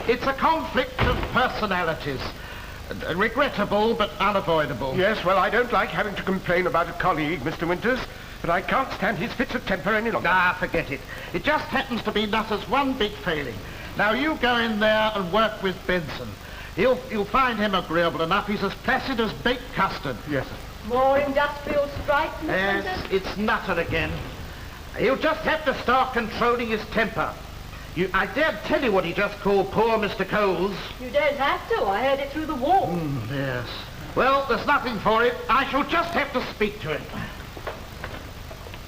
It's a conflict of personalities. Regrettable, but unavoidable. Yes, well, I don't like having to complain about a colleague, Mr. Winters, but I can't stand his fits of temper any longer. Ah, forget it. It just happens to be Nutter's one big failing. Now, you go in there and work with Benson. You'll find him agreeable enough. He's as placid as baked custard. Yes, sir. More industrial strike, Mr. Yes, Winters? it's Nutter again. He'll just have to start controlling his temper. I daren't tell you what he just called poor Mr. Coles. You don't have to. I heard it through the wall. Yes. Well, there's nothing for it. I shall just have to speak to him.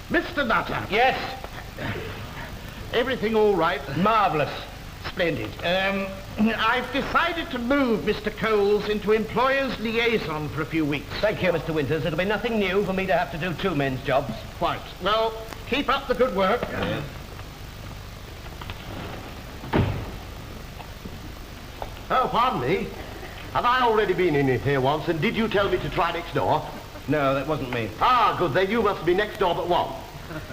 Mr. Nutter. Yes? Everything all right? Marvellous. Splendid. I've decided to move Mr. Coles into employer's liaison for a few weeks. Thank you, Mr. Winters. It'll be nothing new for me to have to do two men's jobs. Quite. Well, keep up the good work. Yes. Oh, pardon me. Have I already been in here once, and did you tell me to try next door? No, that wasn't me. Ah, good, then you must be next door but one.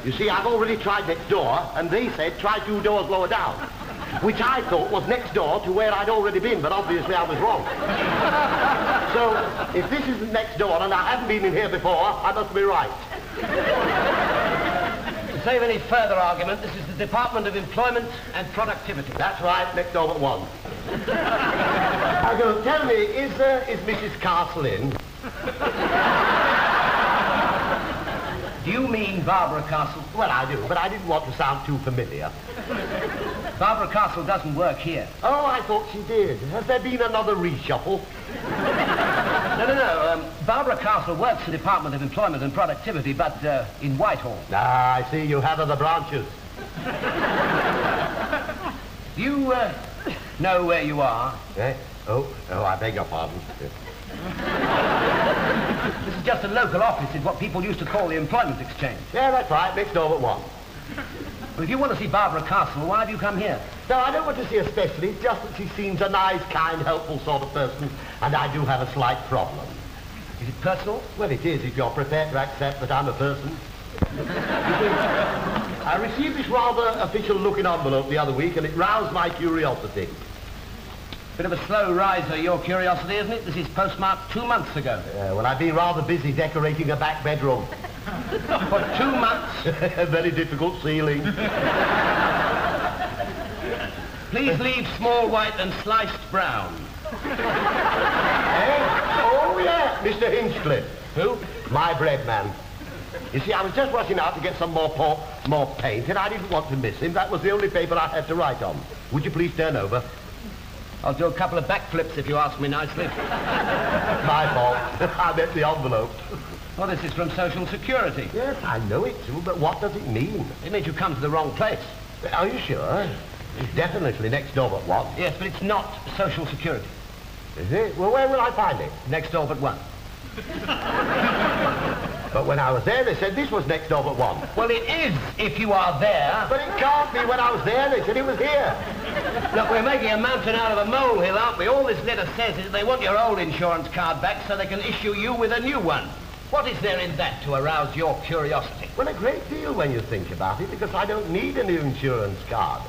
You see, I've already tried next door, and they said try 2 doors lower down, which I thought was next door to where I'd already been, but obviously I was wrong. So, if this isn't next door, and I haven't been in here before, I must be right. To save any further argument, this is the Department of Employment and Productivity. That's right, next door but one. Now, go, tell me, is Mrs. Castle in? Do you mean Barbara Castle? Well, I do, but I didn't want to sound too familiar. Barbara Castle doesn't work here. Oh, I thought she did. Has there been another reshuffle? No. Barbara Castle works for the Department of Employment and Productivity, but in Whitehall. Ah, I see you have other branches. Do you know where you are? Eh? Oh, I beg your pardon. This is just a local office. It's what people used to call the Employment Exchange. Yeah, that's right, next door but one. Well, if you want to see Barbara Castle, why have you come here? No, I don't want to see her specially. It's just that she seems a nice, kind, helpful sort of person, and I do have a slight problem. Is it personal? Well, it is, if you're prepared to accept that I'm a person. You see, I received this rather official-looking envelope the other week, and it roused my curiosity. Bit of a slow riser, your curiosity, isn't it? This is postmarked 2 months ago. Well, I've been rather busy decorating a back bedroom. For 2 months? A very difficult ceiling. Please leave small white and sliced brown. Oh, yeah, Mr. Hinchcliffe. Who? My bread man. You see, I was just rushing out to get some more paint, and I didn't want to miss him. That was the only paper I had to write on. Would you please turn over? I'll do a couple of backflips if you ask me nicely. My fault. I meant the envelope. Well, this is from Social Security. Yes, I know it too, but what does it mean? It means you come to the wrong place. Are you sure? It's definitely next door but one. Yes, but it's not Social Security. Is it? Well, where will I find it? Next door but one. But when I was there, they said this was next door but one. Well, it is if you are there. But it can't be. When I was there, they said it was here. Look, we're making a mountain out of a molehill, aren't we? All this letter says is they want your old insurance card back so they can issue you with a new one. What is there in that to arouse your curiosity? Well, a great deal when you think about it, because I don't need a new insurance card.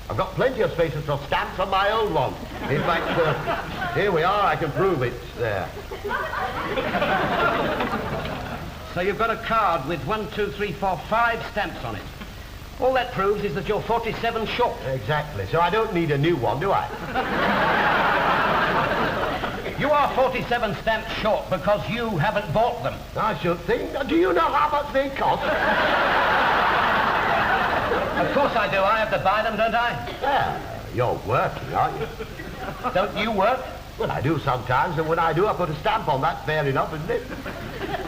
I've got plenty of spaces for stamps on my old one. In fact, here we are. I can prove it. There. So you've got a card with 1, 2, 3, 4, 5 stamps on it. All that proves is that you're 47 short. Exactly. So I don't need a new one, do I? You are 47 stamps short because you haven't bought them. I should think. Do you know how much they cost? Of course I do. I have to buy them, don't I? Yeah. You're working, aren't you? Don't you work? Well, I do sometimes, and when I do, I put a stamp on. That's fair enough, isn't it?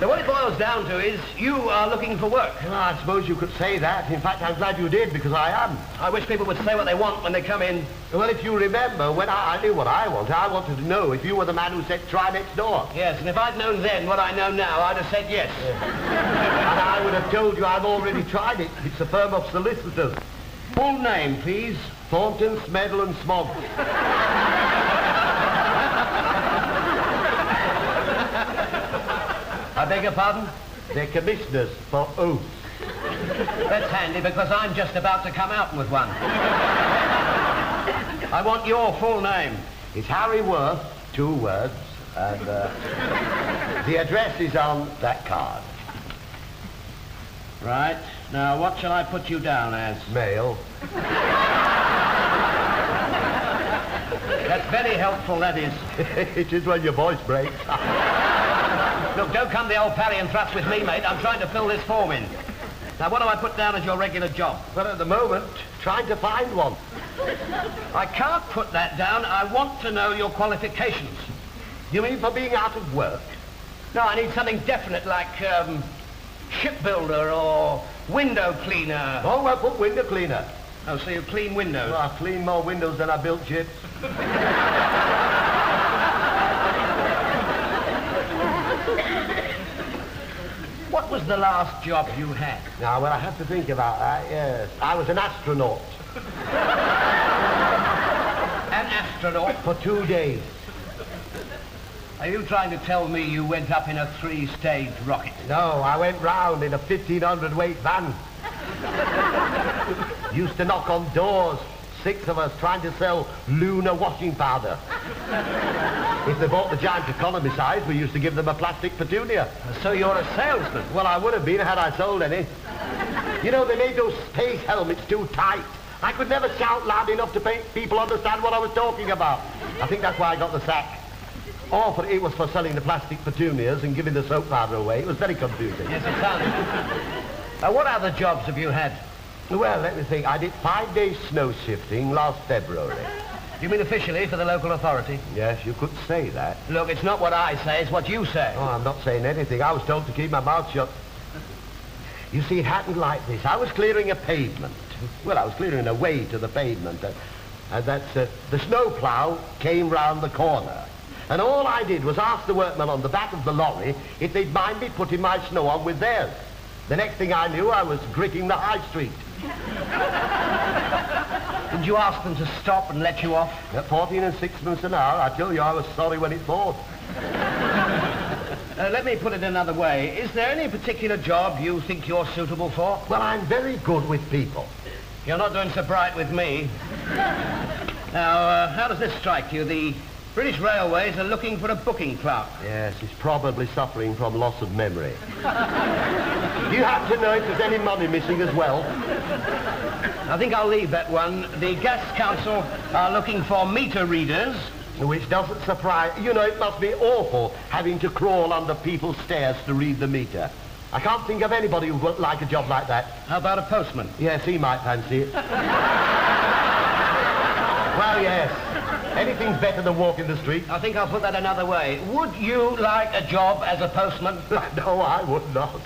So what it boils down to is you are looking for work. Well, I suppose you could say that. In fact, I'm glad you did, because I am. I wish people would say what they want when they come in. Well, if you remember, when I knew what I wanted to know if you were the man who said, try next door. Yes, and if I'd known then what I know now, I'd have said yes. And I would have told you I've already tried it. It's a firm of solicitors. Full name, please. Thornton, Smedle and Smoggs. I beg your pardon? They're commissioners for oaths. That's handy because I'm just about to come out with one. I want your full name. It's Harry Worth, 2 words, and the address is on that card. Right. Now, what shall I put you down as? Male. That's very helpful, that is. It is when your voice breaks. Look, don't come the old parry and thrust with me, mate. I'm trying to fill this form in. Now, what do I put down as your regular job? Well, at the moment, trying to find one. I can't put that down. I want to know your qualifications. You mean for being out of work? No, I need something definite like, shipbuilder or window cleaner. Oh, well, put window cleaner. Oh, so you clean windows? Well, I clean more windows than I built ships. What was the last job you had? Now, well, I have to think about that, yes. I was an astronaut. An astronaut? For 2 days. Are you trying to tell me you went up in a 3-stage rocket? No, I went round in a 1,500-weight van. Used to knock on doors, 6 of us trying to sell lunar washing powder. If they bought the giant economy size, we used to give them a plastic petunia. So you're a salesman? Well, I would have been had I sold any. You know, they made those space helmets too tight. I could never shout loud enough to make people understand what I was talking about. I think that's why I got the sack. Or it was for selling the plastic petunias and giving the soap powder away. It was very confusing. Yes, it sounds. What other jobs have you had? Well, let me think. I did 5 days snow shifting last February. You mean officially for the local authority? Yes, you could say that. Look, it's not what I say, it's what you say. Oh, I'm not saying anything. I was told to keep my mouth shut. You see, it happened like this. I was clearing a pavement. Well, I was clearing a way to the pavement. And the snowplow came round the corner. And all I did was ask the workmen on the back of the lorry if they'd mind me putting my snow on with theirs. The next thing I knew, I was gritting the high street. Did you ask them to stop and let you off? At 14 and 6pence an hour, I tell you, I was sorry when it poured. Let me put it another way. Is there any particular job you think you're suitable for? Well, I'm very good with people. You're not doing so bright with me. Now, how does this strike you? The British Railways are looking for a booking clerk. Yes, he's probably suffering from loss of memory. Do you happen to know if there's any money missing as well? I think I'll leave that one. The Gas Council are looking for meter readers. Which doesn't surprise... You know, it must be awful having to crawl under people's stairs to read the meter. I can't think of anybody who would like a job like that. How about a postman? Yes, he might fancy it. Well, yes. Anything's better than walking the street. I think I'll put that another way. Would you like a job as a postman? No, I would not.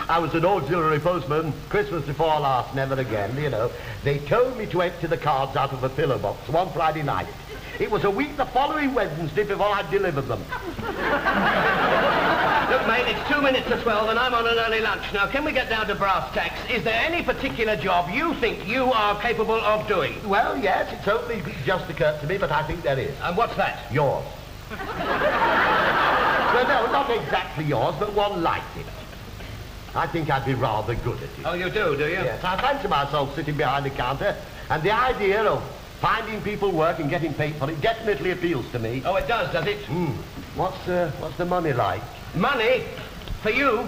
I was an auxiliary postman, Christmas before last, never again, you know. They told me to empty the cards out of a pillow box one Friday night. It was a week the following Wednesday before I delivered them. Look, mate, it's 2 minutes to 12 and I'm on an early lunch. Now, can we get down to brass tacks? Is there any particular job you think you are capable of doing? Well, yes, it's only just occurred to me, but I think there is. And what's that? Yours. Well, no, not exactly yours, but one like it. I think I'd be rather good at it. Oh, you do you? Yes, I fancy myself sitting behind the counter, and the idea of finding people work and getting paid for it definitely appeals to me. Oh, it does it? What's the money like? Money? For you?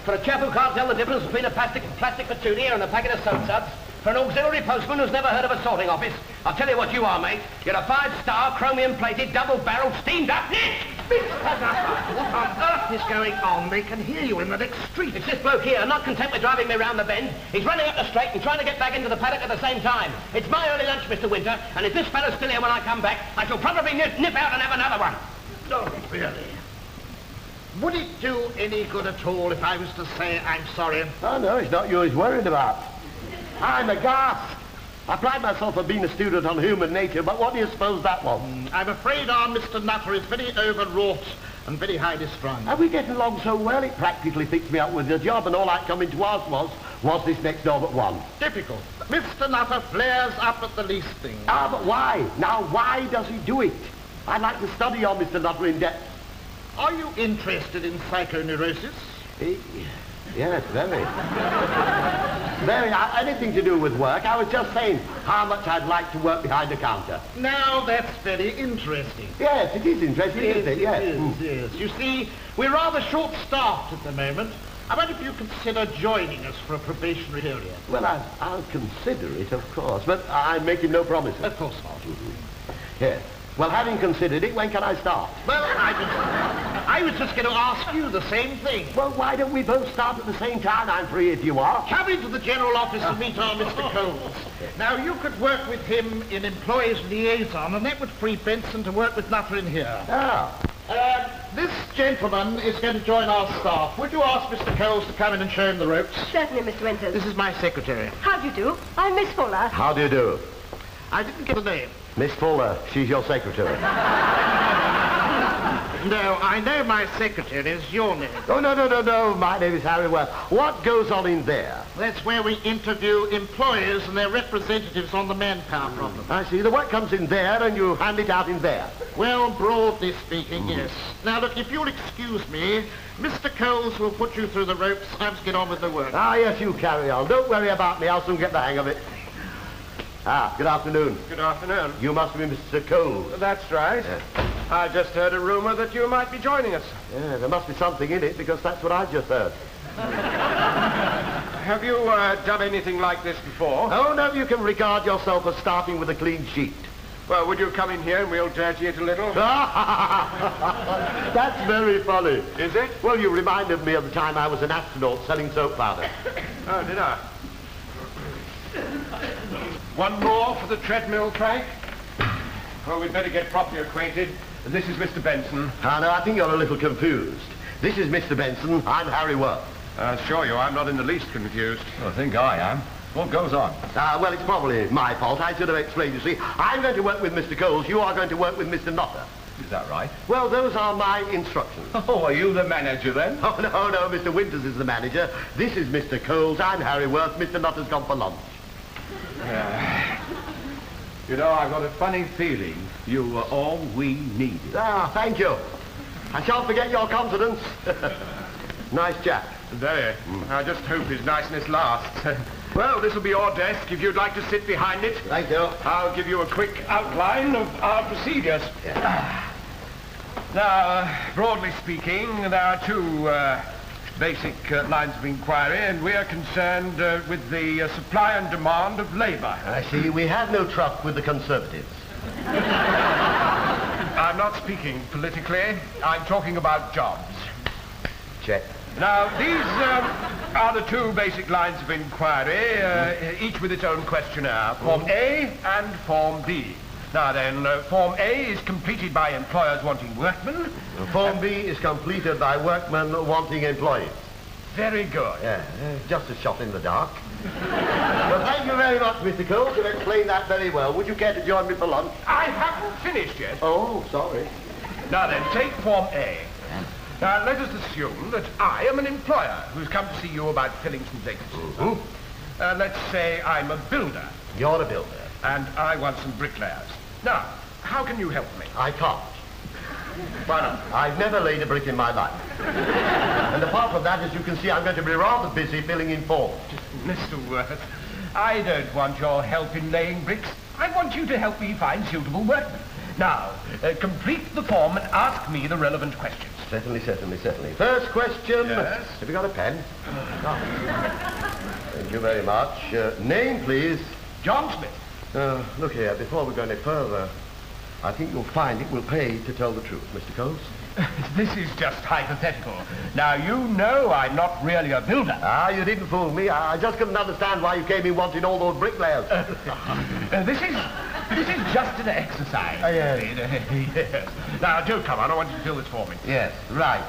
For a chap who can't tell the difference between a plastic petunia and a packet of soap suds? For an auxiliary postman who's never heard of a sorting office? I'll tell you what you are, mate. You're a 5-star, chromium-plated, double-barreled, steamed-up... What on earth is going on? They can hear you in the next street. It's this bloke here, not content with driving me round the bend. He's running up the straight and trying to get back into the paddock at the same time. It's my early lunch, Mr. Winter, and if this fellow's still here when I come back, I shall probably nip out and have another one. Oh, really? Would it do any good at all if I was to say I'm sorry? Oh, no, it's not you he's worried about. I'm aghast. I pride myself on being a student on human nature, but what do you suppose that was? I'm afraid our Mr. Nutter is very overwrought and very highly strung. Are we getting along so well? It practically fixed me up with the job, and all I come into us was this next door but one. Difficult. Mr. Nutter flares up at the least thing. Ah, but why? Now, why does he do it? I'd like to study on Mr. Nutter in depth. Are you interested in psychoneurosis? Yes, very. Very. Anything to do with work. I was just saying how much I'd like to work behind the counter. Now, that's very interesting. Yes, it is interesting, isn't it? Yes. Yes. You see, we're rather short-staffed at the moment. I wonder if you consider joining us for a probationary period. Well, I'll consider it, of course, but I'm making no promises. Of course not. Yes. Well, having considered it, when can I start? Well, I was just going to ask you the same thing. Well, why don't we both start at the same time? I'm free if you are. Come into the general office and meet our Mr. Coles. Now, you could work with him in employees' liaison, and that would free Benson to work with Nutter in here. Ah. This gentleman is going to join our staff. Would you ask Mr. Coles to come in and show him the ropes? Certainly, Mr. Winters. This is my secretary. How do you do? I'm Miss Fuller. How do you do? I didn't get the name. Miss Fuller, she's your secretary. No, I know my secretary is your name. Oh, no. My name is Harry Worth. What goes on in there? That's where we interview employers and their representatives on the manpower problem. I see. The work comes in there and you hand it out in there. Well, broadly speaking, yes. Now, look, if you'll excuse me, Mr. Coles will put you through the ropes. I must get on with the work. Ah, yes, you carry on. Don't worry about me. I'll soon get the hang of it. Ah, good afternoon. Good afternoon. You must be Mr. Coles. That's right. I just heard a rumor that you might be joining us. Yeah, there must be something in it, because that's what I've just heard. Have you done anything like this before? Oh, no, you can regard yourself as starting with a clean sheet. Well, would you come in here and we'll dirty it a little? That's very funny. Is it? Well, you reminded me of the time I was an astronaut selling soap powder. Oh, did I? One more for the treadmill, Frank? Well, we'd better get properly acquainted. This is Mr. Benson. Ah, no, I think you're a little confused. This is Mr. Benson. I'm Harry Worth. I assure you, I'm not in the least confused. I think I am. What goes on? Well, it's probably my fault. I should have explained, you see. I'm going to work with Mr. Coles. You are going to work with Mr. Nutter. Is that right? Well, those are my instructions. Oh, are you the manager then? Oh, no, Mr. Winters is the manager. This is Mr. Coles. I'm Harry Worth. Mr. Nutter's gone for lunch. You know, I've got a funny feeling you were all we needed. Ah, thank you. I shan't forget your confidence. Nice chap. There. I just hope his niceness lasts. Well, this will be your desk if you'd like to sit behind it. Thank you. I'll give you a quick outline of our procedures. Now, broadly speaking, there are two basic lines of inquiry, and we are concerned with the supply and demand of labour. I see. We have no truck with the Conservatives. I'm not speaking politically. I'm talking about jobs. Check. Now, these are the two basic lines of inquiry, each with its own questionnaire, Form A and Form B. Now then, Form A is completed by employers wanting workmen. Form B is completed by workmen wanting employees. Very good. Yeah, just a shot in the dark. Well, thank you very much, Mr. Coles. You've explained that very well. Would you care to join me for lunch? I haven't finished yet. Oh, sorry. Now then, take Form A. Now, let us assume that I am an employer who's come to see you about filling some vacancies. Mm-hmm. Let's say I'm a builder, You're a builder. and I want some bricklayers. Now, how can you help me? I can't. Why not? I've never laid a brick in my life. And apart from that, as you can see, I'm going to be rather busy filling in forms. Mr. Worth, I don't want your help in laying bricks. I want you to help me find suitable workmen. Now, complete the form and ask me the relevant questions. Certainly. First question. Yes? Have you got a pen? Thank you very much. Name, please. John Smith. Look here, before we go any further, I think you'll find it will pay to tell the truth, Mr. Coles. This is just hypothetical. Now, you know I'm not really a builder. Ah, you didn't fool me. I just couldn't understand why you came in wanting all those bricklayers. This is This is just an exercise. Yes. Yes. Now, do come on. I want you to fill this form in. Yes, right.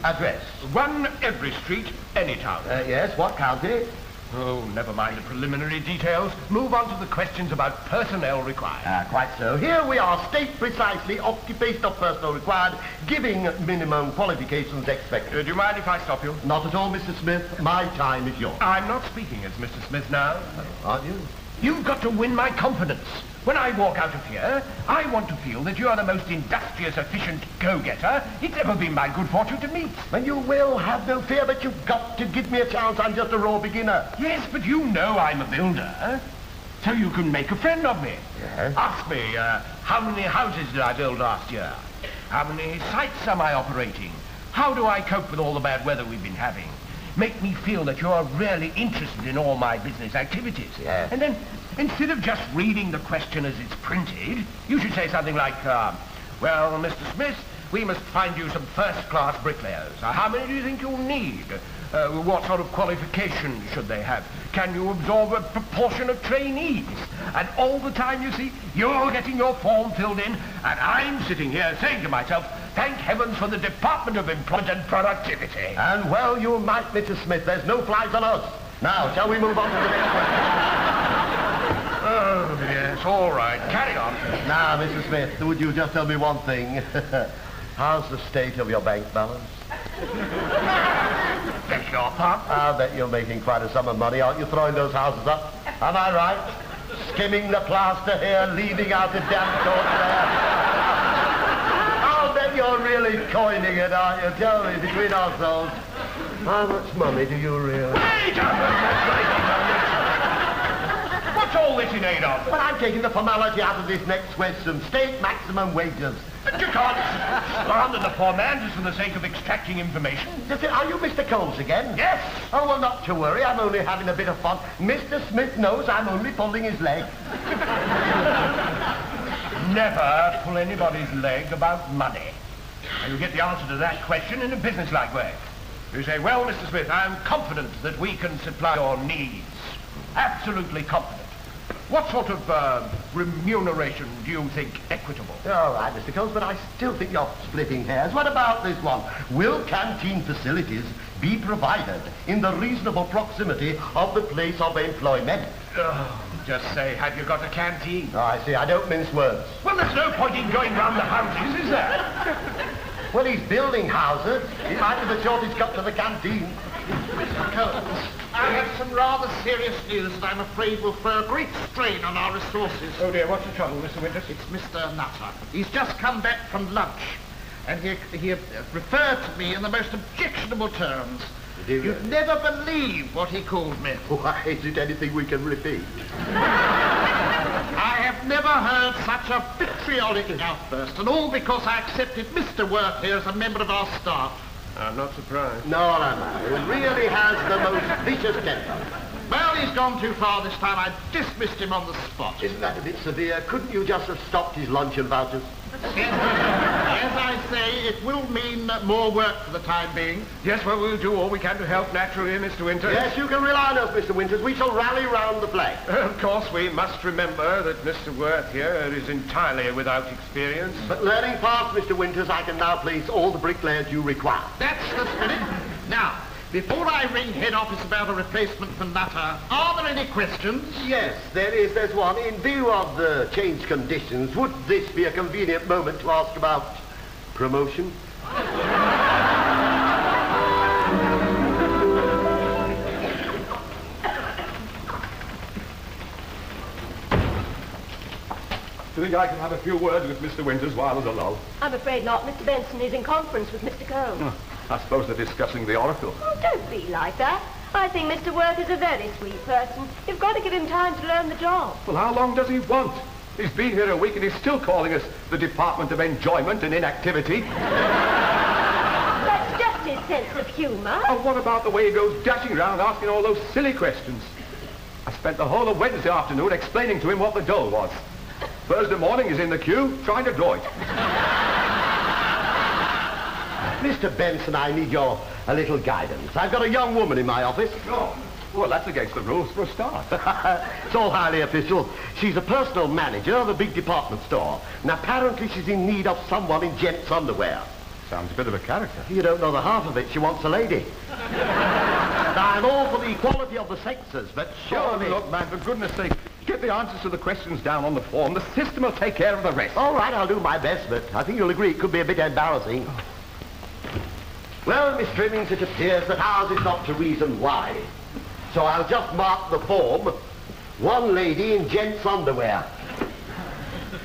Address. 1 Every Street, any town. Yes, what county? Oh, never mind the preliminary details. Move on to the questions about personnel required. Quite so. Here we are. State precisely occupational personnel required, giving minimum qualifications expected. Do you mind if I stop you? Not at all, Mr. Smith. My time is yours. I'm not speaking as Mr. Smith now. Aren't you? You've got to win my confidence. When I walk out of here, I want to feel that you are the most industrious, efficient go-getter it's ever been my good fortune to meet. And you will have no fear, but you've got to give me a chance. I'm just a raw beginner. Yes, but you know I'm a builder, so you can make a friend of me. Yes? Ask me, how many houses did I build last year? How many sites am I operating? How do I cope with all the bad weather we've been having? Make me feel that you're really interested in all my business activities. Yes. And then, instead of just reading the question as it's printed, you should say something like, well, Mr. Smith, we must find you some first-class bricklayers. How many do you think you'll need? What sort of qualifications should they have? Can you absorb a proportion of trainees? And all the time, you see, you're getting your form filled in, and I'm sitting here saying to myself, thank heavens for the Department of Employment and Productivity. And well, you might, Mr. Smith. There's no flies on us. Now, shall we move on to the next question? Oh, yes, all right. Carry on. Now, Mr. Smith, would you just tell me one thing? How's the state of your bank balance? Beg your pardon? I'll bet you're making quite a sum of money, aren't you, throwing those houses up? Am I right? Skimming the plaster here, leaving out the damn court there. I'll bet you're really coining it, aren't you? Tell me, between ourselves, how much money do you really... Wait a minute! What's all this in aid of? Well, I'm taking the formality out of this next question. State maximum wages. But you can't slander the poor man just for the sake of extracting information. Are you Mr. Combs again? Yes. Oh, well, not to worry. I'm only having a bit of fun. Mr. Smith knows I'm only pulling his leg. Never pull anybody's leg about money. And you get the answer to that question in a businesslike way. You say, well, Mr. Smith, I'm confident that we can supply your needs. Absolutely confident. What sort of remuneration do you think equitable? All right, Mr. Combs, but I still think you're splitting hairs. What about this one? Will canteen facilities be provided in the reasonable proximity of the place of employment? Just say, have you got a canteen? Oh, I see. I don't mince words. Well, there's no point in going round the houses, is there? Well, he's building houses. He might be the shortest cut to the canteen. Mr. Combs, I have some rather serious news that I'm afraid will throw a great strain on our resources. Oh dear, what's the trouble, Mr. Winters? It's Mr. Nutter. He's just come back from lunch, and he referred to me in the most objectionable terms. You'd never believe what he called me. Why, is it anything we can repeat? I have never heard such a vitriolic outburst, and all because I accepted Mr. Worth here as a member of our staff. I'm not surprised. No, he really has the most vicious temper. Well, he's gone too far this time. I dismissed him on the spot. Isn't that a bit severe? Couldn't you just have stopped his luncheon vouchers? As I say, it will mean more work for the time being. Yes, well, we'll do all we can to help, naturally, Mr. Winters. Yes, you can rely on us, Mr. Winters. We shall rally round the flag. Of course, we must remember that Mr. Worth here is entirely without experience. But learning fast, Mr. Winters, I can now place all the bricklayers you require. That's the spirit. Now, before I ring head office about a replacement for Nutter, are there any questions? Yes, there is. There's one. In view of the changed conditions, would this be a convenient moment to ask about promotion? Do you think I can have a few words with Mr. Winters while there's a lull? I'm afraid not. Mr. Benson is in conference with Mr. Combs. I suppose they're discussing the Oracle. Oh, don't be like that. I think Mr. Worth is a very sweet person. You've got to give him time to learn the job. Well, how long does he want? He's been here a week and he's still calling us the Department of Enjoyment and Inactivity. That's just his sense of humour. And what about the way he goes dashing around asking all those silly questions? I spent the whole of Wednesday afternoon explaining to him what the dole was. Thursday morning he's in the queue trying to draw it. Mr. Benson, I need a little guidance. I've got a young woman in my office. No. Well, that's against the rules for a start. It's all highly official. She's a personal manager of a big department store. And apparently she's in need of someone in gents' underwear. Sounds a bit of a character. You don't know the half of it. She wants a lady. Now, I'm all for the equality of the sexes, but surely... Oh, look, man, for goodness sake, get the answers to the questions down on the form. The system will take care of the rest. All right, I'll do my best, but I think you'll agree it could be a bit embarrassing. Well, Miss Trimmings, it appears that ours is not to reason why. So I'll just mark the form, one lady in gents' underwear.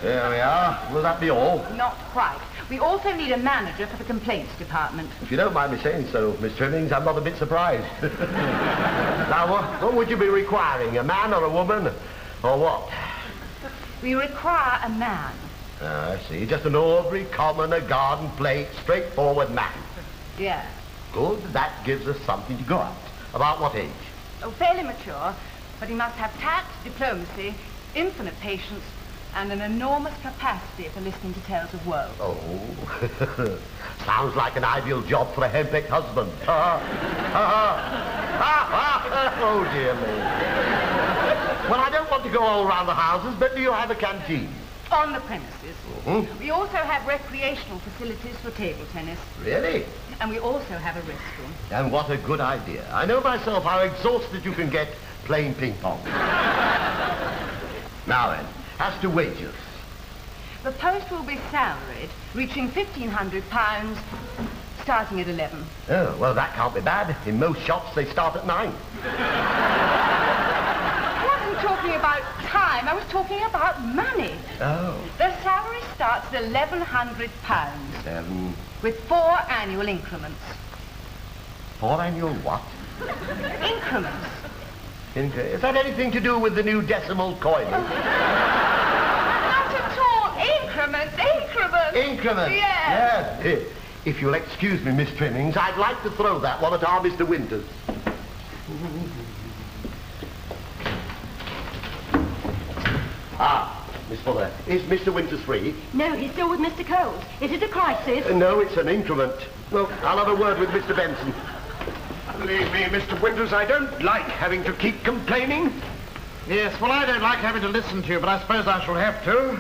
There we are. Will that be all? Not quite. We also need a manager for the complaints department. If you don't mind me saying so, Miss Trimmings, I'm not a bit surprised. Now, what would you be requiring? A man or a woman? Or what? We require a man. I see. Just an ordinary, common, a garden plate, straightforward man. Yeah. Good. That gives us something to go at. About what age? Oh, fairly mature, but he must have tact, diplomacy, infinite patience, and an enormous capacity for listening to tales of woe. Oh, sounds like an ideal job for a henpecked husband. Oh, dear me. Well, I don't want to go all around the houses, but do you have a canteen? On the premises. Mm-hmm. We also have recreational facilities for table tennis. Really? And we also have a restroom. And what a good idea. I know myself how exhausted you can get playing ping pong. Now then, as to wages. The post will be salaried, reaching £1,500, starting at 11. Oh, well, that can't be bad. In most shops, they start at 9. I wasn't talking about time. I was talking about money. Oh. The salary starts at £1,100. 7. With 4 annual increments. 4 annual what? Increments. Is that anything to do with the new decimal coinage? Not at all. Increments. Increments. Increments? Yes. Yes. If you'll excuse me, Miss Trimmings, I'd like to throw that one at our Mr. Winters. Ah, Miss Fuller, is Mr. Winters free? No, he's still with Mr. Coles. Is it a crisis? No, it's an increment. Well, I'll have a word with Mr. Benson. Believe me, Mr. Winters, I don't like having to keep complaining. Yes, well, I don't like having to listen to you, but I suppose I shall have to.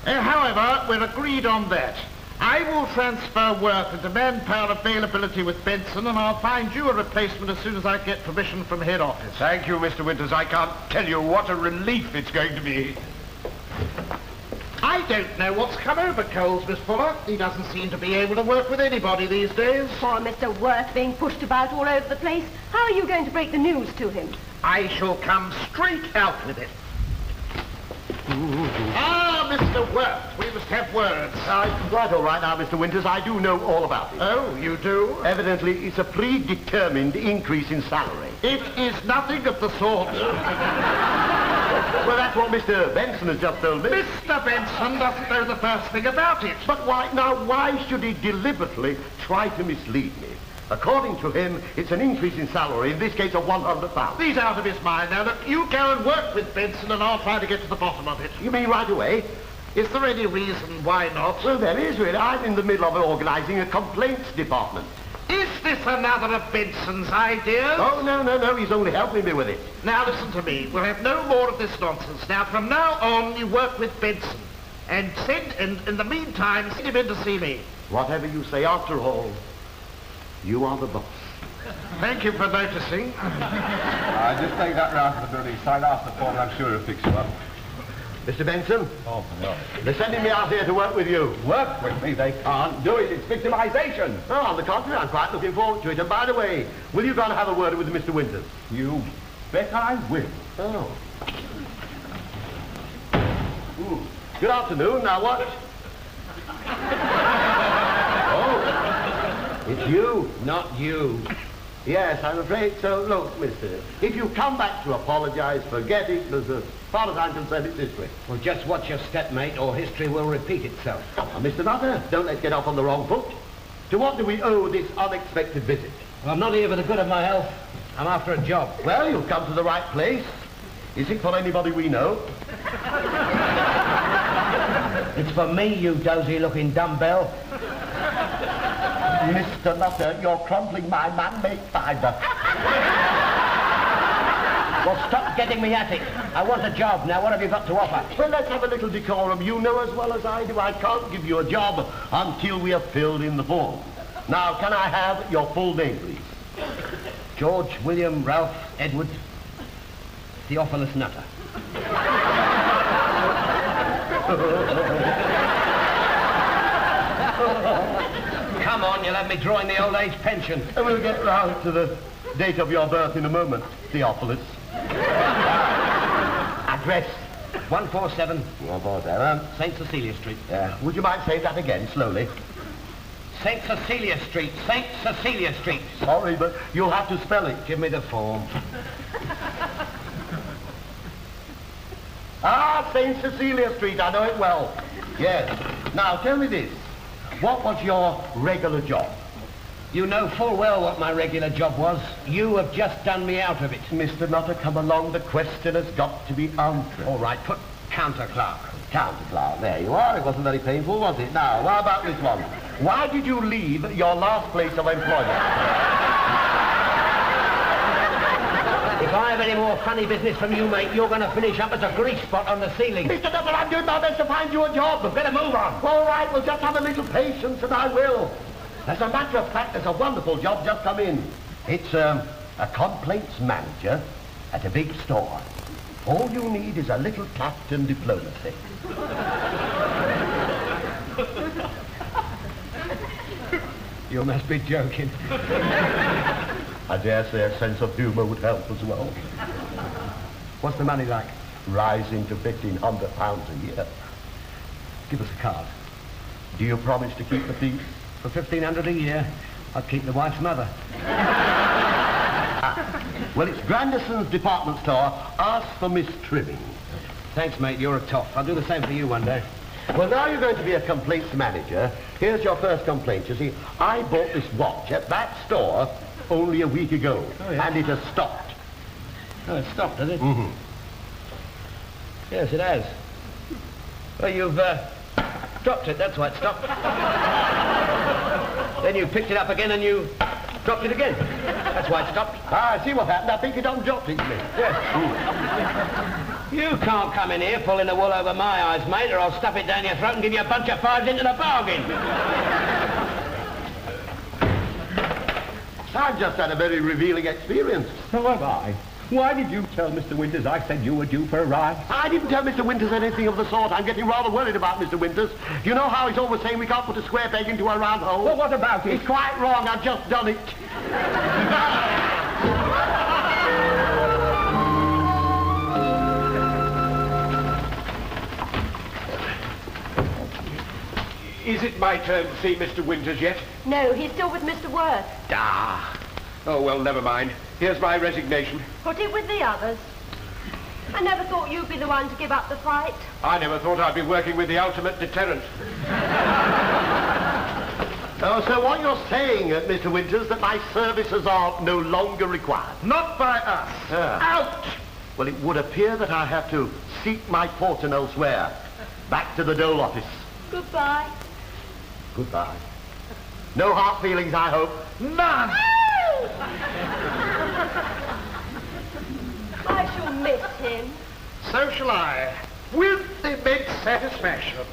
However, we're agreed on that. I will transfer work into manpower availability with Benson, and I'll find you a replacement as soon as I get permission from head office. Thank you, Mr. Winters. I can't tell you what a relief it's going to be. I don't know what's come over Coles, Miss Fuller. He doesn't seem to be able to work with anybody these days. Poor Mr. Worth being pushed about all over the place. How are you going to break the news to him? I shall come straight out with it. Ah, Mr. Worth, we must have words. Quite all right now, Mr. Winters. I do know all about it. Oh, you do? Evidently, it's a predetermined increase in salary. It is nothing of the sort. Well, that's what Mr. Benson has just told me. Mr. Benson doesn't know the first thing about it. But why should he deliberately try to mislead me? According to him, it's an increase in salary, in this case of £100. He's out of his mind now. Look, you go and work with Benson and I'll try to get to the bottom of it. You mean right away? Is there any reason why not? Well, there is really. I'm in the middle of organising a complaints department. Is this another of Benson's ideas? Oh, no, he's only helping me with it. Now listen to me. We'll have no more of this nonsense. Now, from now on, you work with Benson. And in the meantime, send him in to see me. Whatever you say, after all, you are the boss. Thank you for noticing. Just take that round to the building site, ask the form, I'm sure he'll fix you up. Mr. Benson? Oh, no. They're sending me out here to work with you. Work with me? They can't do it. It's victimization. Oh, on the contrary, I'm quite looking forward to it. And by the way, will you go and have a word with Mr. Winters? You bet I will. Oh. Good afternoon. Now what? Oh. It's you. Not you. Yes, I'm afraid so. Look, mister, if you come back to apologise, forget it. As far as I'm concerned, it's history. Well, just watch your step, mate, or history will repeat itself. Come on, Mr. Nutter, don't let's get off on the wrong foot. To what do we owe this unexpected visit? Well, I'm not here for the good of my health. I'm after a job. Well, you've come to the right place. Is it for anybody we know? It's for me, you dozy-looking dumbbell. Mr. Nutter, you're crumpling my man-made fibre. Well, stop getting me at it. I want a job now. What have you got to offer? Well, let's have a little decorum. You know as well as I do I can't give you a job until we have filled in the form. Now, can I have your full name, please? George William Ralph Edward Theophilus Nutter. Come on, you'll have me drawing the old age pension. And we'll get round to the date of your birth in a moment, Theophilus. Address? 147 147. St. Cecilia Street. Would you mind saying that again, slowly? St. Cecilia Street. St. Cecilia Street. Sorry, but you'll have to spell it. Give me the form. St. Cecilia Street. I know it well. Yes. Now, tell me this. What was your regular job? You know full well what my regular job was. You have just done me out of it. Mr. Nutter, come along. The question has got to be answered. All right, put counter clerk. Counter clerk. There you are. It wasn't very painful, was it? Now, how about this one? Why did you leave your last place of employment? If I have any more funny business from you, mate, you're going to finish up as a grease spot on the ceiling. Mr. Nutter, I'm doing my best to find you a job. Better move on. All right, we'll just have a little patience and I will. As a matter of fact, there's a wonderful job just come in. It's a complaints manager at a big store. All you need is a little tact and diplomacy. You must be joking. I dare say a sense of humour would help as well. What's the money like? Rising to £1,500 a year. Give us a card. Do you promise to keep the peace? For $1,500 a year, I'd keep the wife's mother. Well, it's Grandison's department store. Ask for Miss Trimming. Thanks, mate. You're a toff. I'll do the same for you one day. Well, now you're going to be a complaints manager. Here's your first complaint. You see, I bought this watch at that store only a week ago, and it has stopped. Oh, it stopped, has it? Mm-hmm. Yes, it has. Well, you've dropped it. That's why it stopped. Then you picked it up again and you dropped it again. That's why it stopped. I see what happened. I think you done dropped it, me. Yes. You can't come in here pulling the wool over my eyes, mate, or I'll stuff it down your throat and give you a bunch of fives into the bargain. I've just had a very revealing experience. So have I. Why did you tell Mr. Winters I said you were due for a ride? I didn't tell Mr. Winters anything of the sort. I'm getting rather worried about Mr. Winters. You know how he's always saying we can't put a square peg into a round hole? Well, what about it? He's quite wrong. I've just done it. Is it my turn to see Mr. Winters yet? No, he's still with Mr. Worth. Ah. Oh, well, never mind. Here's my resignation. Put it with the others. I never thought you'd be the one to give up the fight. I never thought I'd be working with the ultimate deterrent. Oh, so what you're saying, Mr. Winters, that my services are no longer required? Not by us. Out! Well, it would appear that I have to seek my fortune elsewhere. Back to the Dole office. Goodbye. Goodbye. No hard feelings, I hope. None. I shall miss him. So shall I. With immense satisfaction.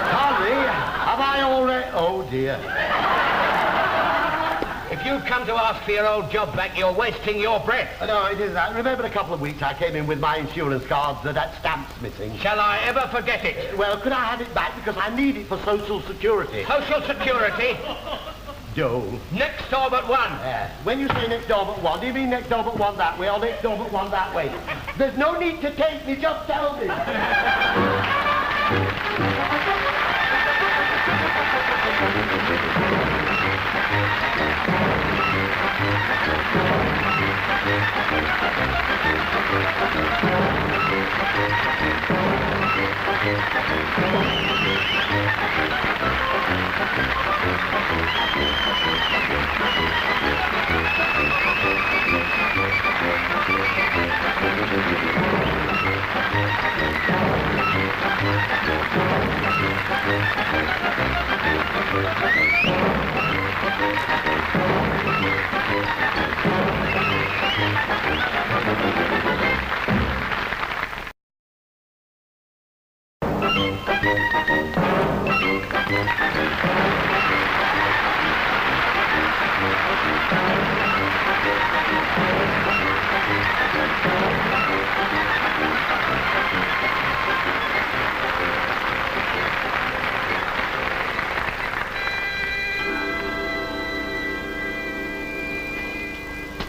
Harvey, have I already... Oh, dear. If you've come to ask for your old job back, you're wasting your breath. No, it isn't. I remember a couple of weeks I came in with my insurance cards that stamp's missing. Shall I ever forget it? Well, could I have it back because I need it for Social Security? Social Security? Dole. Next door but one. When you say next door but one, do you mean next door but one that way or next door but one that way? There's no need to take me, just tell me.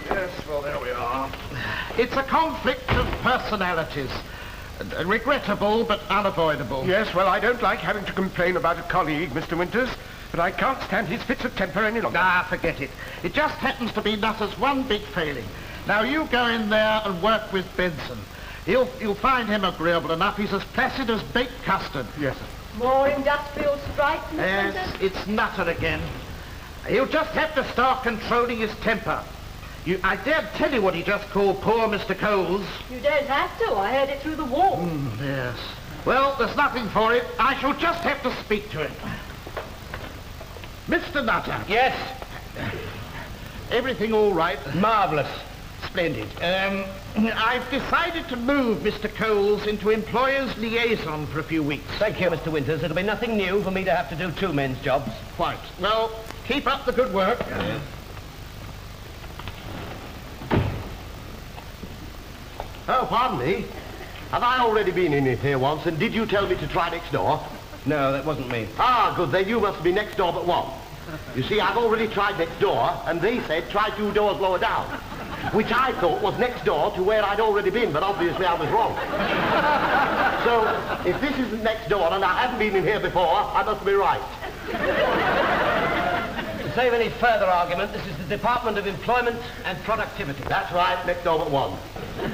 Yes, well, there we are. It's a conflict of personalities. Regrettable, but unavoidable. Yes, well, I don't like having to complain about a colleague, Mr. Winters, but I can't stand his fits of temper any longer. Ah, forget it. It just happens to be Nutter's one big failing. Now, you go in there and work with Benson. You'll find him agreeable enough. He's as placid as baked custard. Yes, sir. More industrial strikes, Mr. Yes, Winters? it's Nutter again. He'll just have to start controlling his temper. I daren't tell you what he just called poor Mr. Coles. You don't have to. I heard it through the wall. Yes. Well, there's nothing for it. I shall just have to speak to him. Mr. Nutter. Yes? Everything all right? Marvellous. Splendid. I've decided to move Mr. Coles into employer's liaison for a few weeks. Thank you, Mr. Winters. It'll be nothing new for me to have to do two men's jobs. Quite. Well, keep up the good work. Oh, pardon me. Have I already been in here once, and did you tell me to try next door? No, that wasn't me. Ah, good. Then you must be next door but one. You see, I've already tried next door, and they said try 2 doors lower down, which I thought was next door to where I'd already been, but obviously I was wrong. So, if this isn't next door and I haven't been in here before, I must be right. To save any further argument, this is the Department of Employment and Productivity. That's right, next door but one.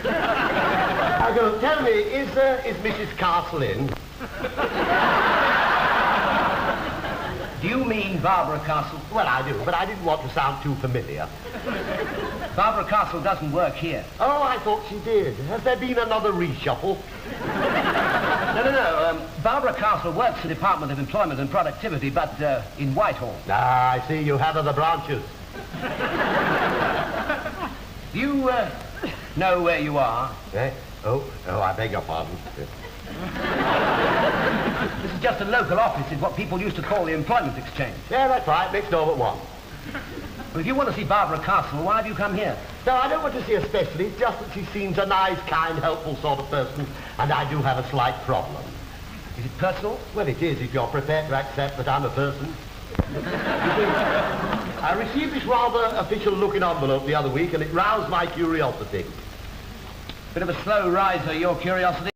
Now, go, tell me, is Mrs. Castle in? Do you mean Barbara Castle? Well, I do, but I didn't want to sound too familiar. Barbara Castle doesn't work here. Oh, I thought she did. Has there been another reshuffle? No. Barbara Castle works for the Department of Employment and Productivity, but in Whitehall. Ah, I see you have other branches. Do you know where you are? Eh? Oh, I beg your pardon. This is just a local office in what people used to call the Employment Exchange. Yeah, that's right, next door but one. Well, if you want to see Barbara Castle, why have you come here? No, I don't want to see her specially. It's just that she seems a nice, kind, helpful sort of person, and I do have a slight problem. Is it personal? Well, it is, if you're prepared to accept that I'm a person. You see, I received this rather official-looking envelope the other week, and it roused my curiosity. Bit of a slow riser, your curiosity.